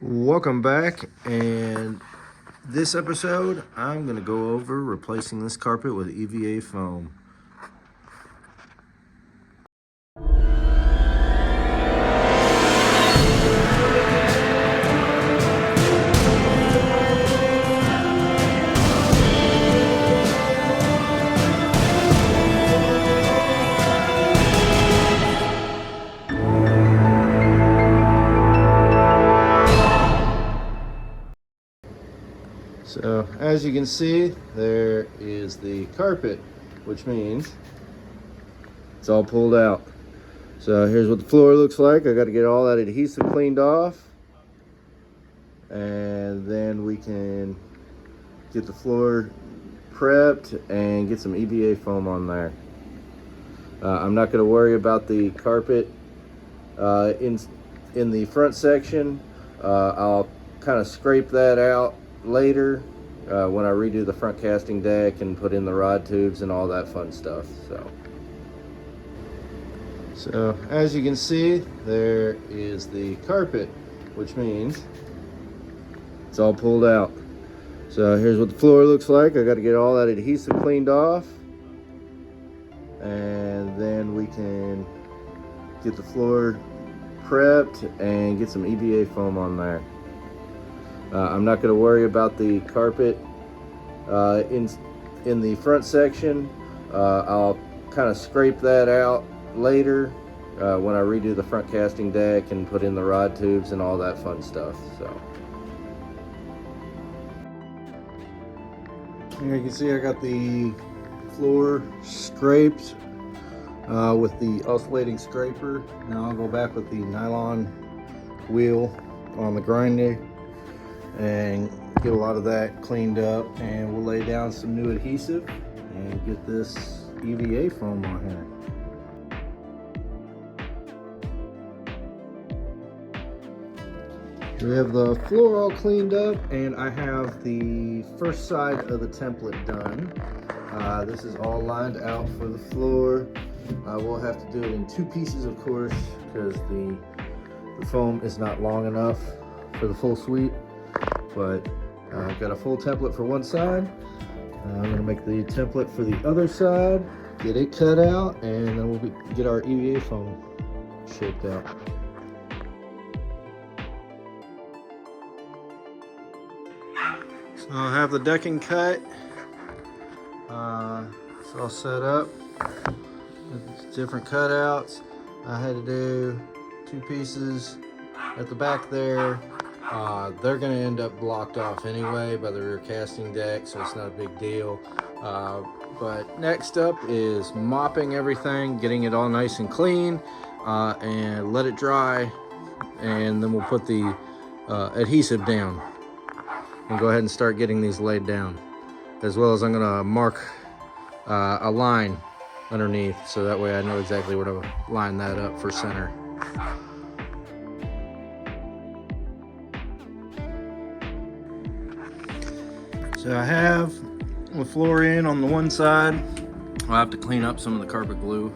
Welcome back, and this episode I'm going to go over replacing this carpet with EVA foam. So as you can see, there is the carpet, which means it's all pulled out. So here's what the floor looks like. I got to get all that adhesive cleaned off, and then we can get the floor prepped and get some EVA foam on there. I'm not going to worry about the carpet in the front section. I'll kind of scrape that out later when I redo the front casting deck and put in the rod tubes and all that fun stuff. So as you can see, there is the carpet, which means it's all pulled out. So here's what the floor looks like. I got to get all that adhesive cleaned off, and then we can get the floor prepped and get some EVA foam on there. I'm not going to worry about the carpet in the front section. I'll kind of scrape that out later when I redo the front casting deck and put in the rod tubes and all that fun stuff. So here you can see I got the floor scraped with the oscillating scraper. Now I'll go back with the nylon wheel on the grinder and get a lot of that cleaned up, and we'll lay down some new adhesive and get this EVA foam on here. We have the floor all cleaned up, and I have the first side of the template done. This is all lined out for the floor. We'll have to do it in two pieces, of course, because the foam is not long enough for the full suite. But I've got a full template for one side. I'm going to make the template for the other side, get it cut out, and then we'll get our EVA foam shaped out. So I'll have the decking cut. It's all set up with different cutouts. I had to do two pieces at the back there. They're going to end up blocked off anyway by the rear casting deck, so it's not a big deal. But next up is mopping everything, getting it all nice and clean, and let it dry, and then we'll put the adhesive down and go ahead and start getting these laid down. As well as I'm going to mark a line underneath, so that way I know exactly where to line that up for center. So I have the floor in on the one side. I'll have to clean up some of the carpet glue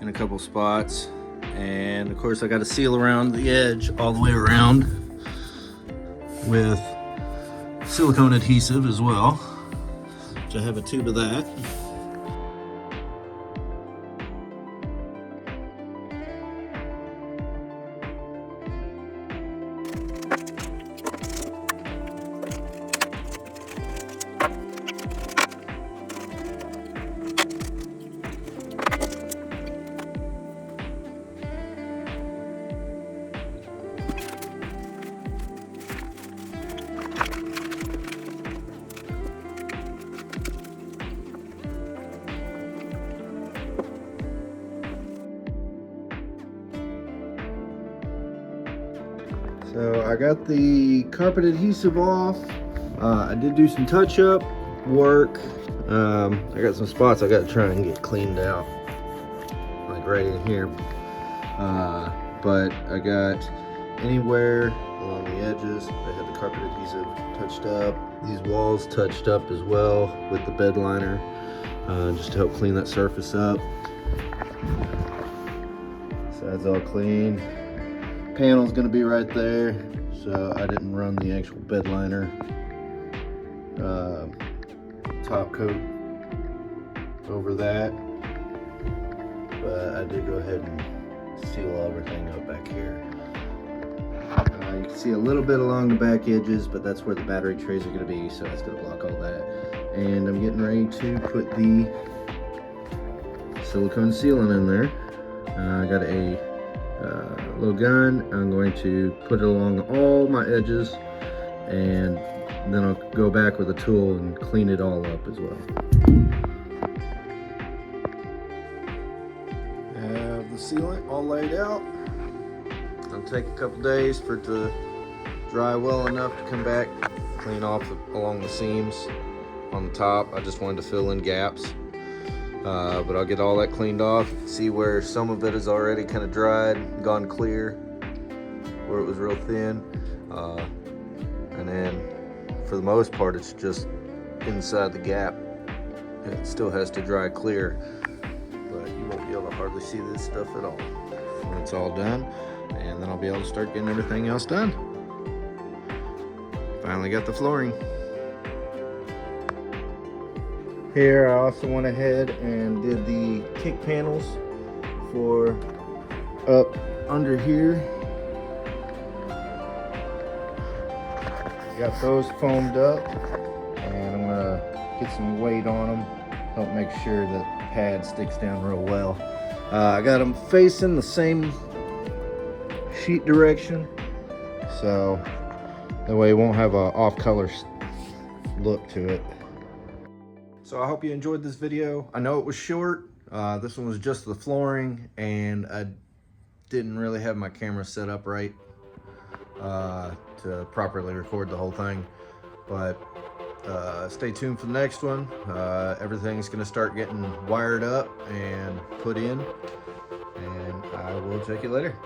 in a couple spots. And of course I got to seal around the edge all the way around with silicone adhesive as well, which I have a tube of that. So I got the carpet adhesive off. I did do some touch-up work. I got some spots I got to try and get cleaned out, like right in here. But I got anywhere along the edges, I had the carpet adhesive touched up. These walls touched up as well with the bed liner, just to help clean that surface up. Sides all clean. Panel's gonna be right there. so I didn't run the actual bed liner top coat over that, but I did go ahead and seal everything up back here. You can see a little bit along the back edges, but that's where the battery trays are going to be, so that's going to block all that. And I'm getting ready to put the silicone sealant in there. I got a little gun. I'm going to put it along all my edges, and then I'll go back with a tool and clean it all up as well. I have the sealant all laid out. It'll take a couple days for it to dry well enough to come back, clean off along the seams on the top. I just wanted to fill in gaps, but I'll get all that cleaned off. See where some of it is already kind of dried, gone clear, where it was real thin, and then for the most part it's just inside the gap. It still has to dry clear, but you won't be able to hardly see this stuff at all when it's all done. And then I'll be able to start getting everything else done. Finally got the flooring. Here I also went ahead and did the kick panels for up under here. Got those foamed up, and I'm gonna get some weight on them, help make sure that the pad sticks down real well. I got them facing the same sheet direction, so that way it won't have a off-color look to it. So I hope you enjoyed this video. I know it was short. This one was just the flooring, and I didn't really have my camera set up right to properly record the whole thing, but stay tuned for the next one. Everything's gonna start getting wired up and put in, and I will check you later.